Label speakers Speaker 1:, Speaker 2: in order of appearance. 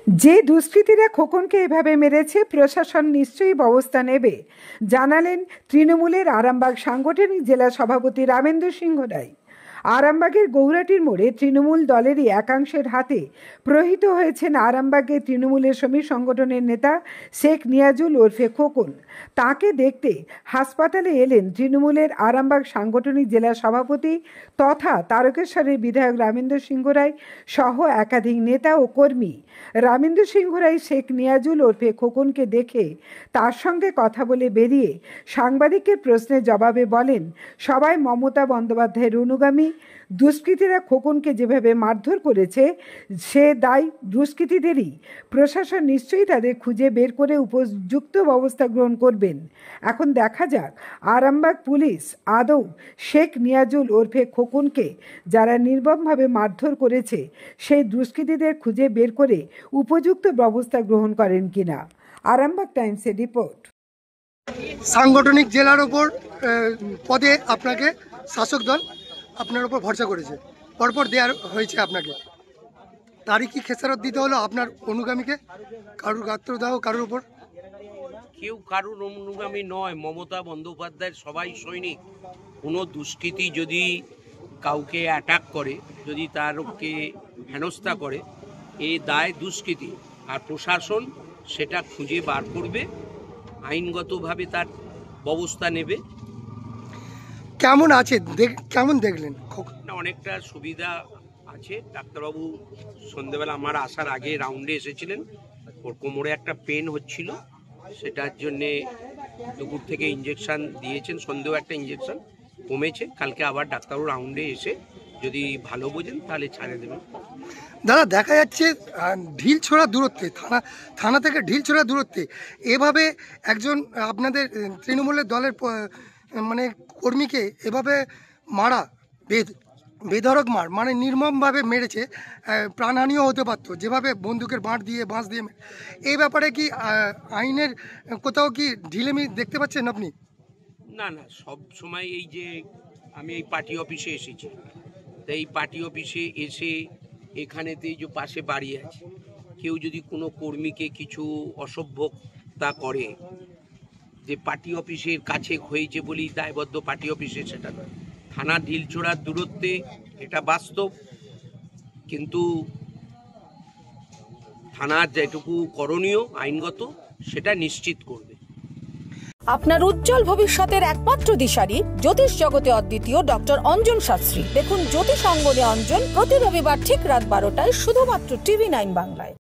Speaker 1: যে দুষ্কৃতীরা খোকনকে এভাবে মেরেছে প্রশাসন নিশ্চয়ই ব্যবস্থা নেবে, জানালেন তৃণমূলের আরামবাগ সাংগঠনিক জেলা সভাপতি রামেন্দু সিংহ রায়। আরামবাগের গৌরাটির মোড়ে তৃণমূল দলেরই একাংশের হাতে প্রহৃত হয়েছেন আরামবাগের তৃণমূলের শ্রমিক সংগঠনের নেতা শেখ নিয়াজুল ওরফে খোকন। তাকে দেখতে হাসপাতালে এলেন তৃণমূলের আরামবাগ সাংগঠনিক জেলা সভাপতি তথা তারকেশ্বরের বিধায়ক রামেন্দু সিংহ রায় সহ একাধিক নেতা ও কর্মী। রামেন্দু সিংহ রায় শেখ নিয়াজুল ওরফে খোকনকে দেখে তার সঙ্গে কথা বলে বেরিয়ে সাংবাদিকের প্রশ্নের জবাবে বলেন, সবাই মমতা বন্দ্যোপাধ্যায়ের অনুগামী। দুষ্কৃতীরা খোকনকে যেভাবে মারধর করেছে সে দায় দুষ্কৃতীদেরই। প্রশাসন নিশ্চয়ই তাদের খুঁজে বের করে উপযুক্ত ব্যবস্থা গ্রহণ করবেন। এখন দেখা যাক আরামবাগ পুলিশ আদৌ শেখ নিয়াজুল ওরফে খোকনকে যারা নির্মমভাবে মারধর করেছে সেই দুষ্কৃতীদের খুঁজে বের করে উপযুক্ত ব্যবস্থা গ্রহণ করেন কিনা। আরামবাগ টাইমসের রিপোর্ট।
Speaker 2: সাংগঠনিক জেলার ওপর পদে আপনাকে শাসক দল আপনার উপর ভরসা করেছে, পরপর দেওয়া হয়েছে আপনাকে, তারই কি খেসারত দিতে হলো আপনার অনুগামীকে? কারুর গাত্রদাহ কারুর উপর?
Speaker 3: কেউ কারুর অনুগামী নয়, মমতা বন্দ্যোপাধ্যায়ের সবাই সৈনিক। কোনো দুষ্কৃতী যদি কাউকে অ্যাটাক করে, যদি তারকে হেনস্থা করে, এই দায় দুষ্কৃতী, আর প্রশাসন সেটা খুঁজে বার করবে, আইনগতভাবে তার ব্যবস্থা নেবে।
Speaker 2: কেমন আছে, কেমন দেখলেন?
Speaker 3: অনেকটা সুবিধা আছে। ডাক্তারবাবু সন্ধ্যেবেলা আমার আসার আগে রাউন্ডে এসেছিলেন, ওর কোমরে একটা পেন হচ্ছিল, সেটার জন্যে দুপুর থেকে ইঞ্জেকশন দিয়েছেন, সন্ধ্যেও একটা ইঞ্জেকশন কমেছে। কালকে আবার ডাক্তারবাবু রাউন্ডে এসে যদি ভালো বোঝেন তাহলে ছাড়ে দেবেন।
Speaker 2: দাদা, দেখা যাচ্ছে ঢিলছোড়া দূরত্বে, থানা থেকে ঢিলছোড়া দূরত্বে এভাবে একজন আপনাদের তৃণমূলের দলের মানে কর্মীকে এভাবে মারা, বেধড়ক মার, মানে নির্মমভাবে মেরেছে, প্রাণহানিও হতে পারতো, যেভাবে বন্দুকের বাঁশ দিয়ে এই ব্যাপারে কি আইনের কোথাও কি ঢিলেমি দেখতে পাচ্ছেন আপনি?
Speaker 3: না না, সব সময় এই যে আমি এই পার্টি অফিসে এসেছি, তো এই পার্টি অফিসে এসে এখানেতেই যে পাশে বাড়ি আছে, কেউ যদি কোনো কর্মীকে কিছু অসভ্যতা করে, যে পার্টি অফিসের কাছে হয়েছে বলেই দায়বদ্ধ পার্টি অফিসে, সেটা নয়। থানা ঢিলছোড়ার দূরত্বে, এটা বাস্তব, কিন্তু থানার যেটুকু করণীয় আইনগত সেটা নিশ্চিত করবে।
Speaker 4: আপনার উজ্জ্বল ভবিষ্যতের একমাত্র দিশারি জ্যোতিষ জগতে অদ্বিতীয় ডক্টর অঞ্জন শাস্ত্রী। দেখুন জ্যোতিষ অঙ্গনে অঞ্জন প্রতি রবিবার ঠিক রাত 12টায় শুধুমাত্র TV9 বাংলায়।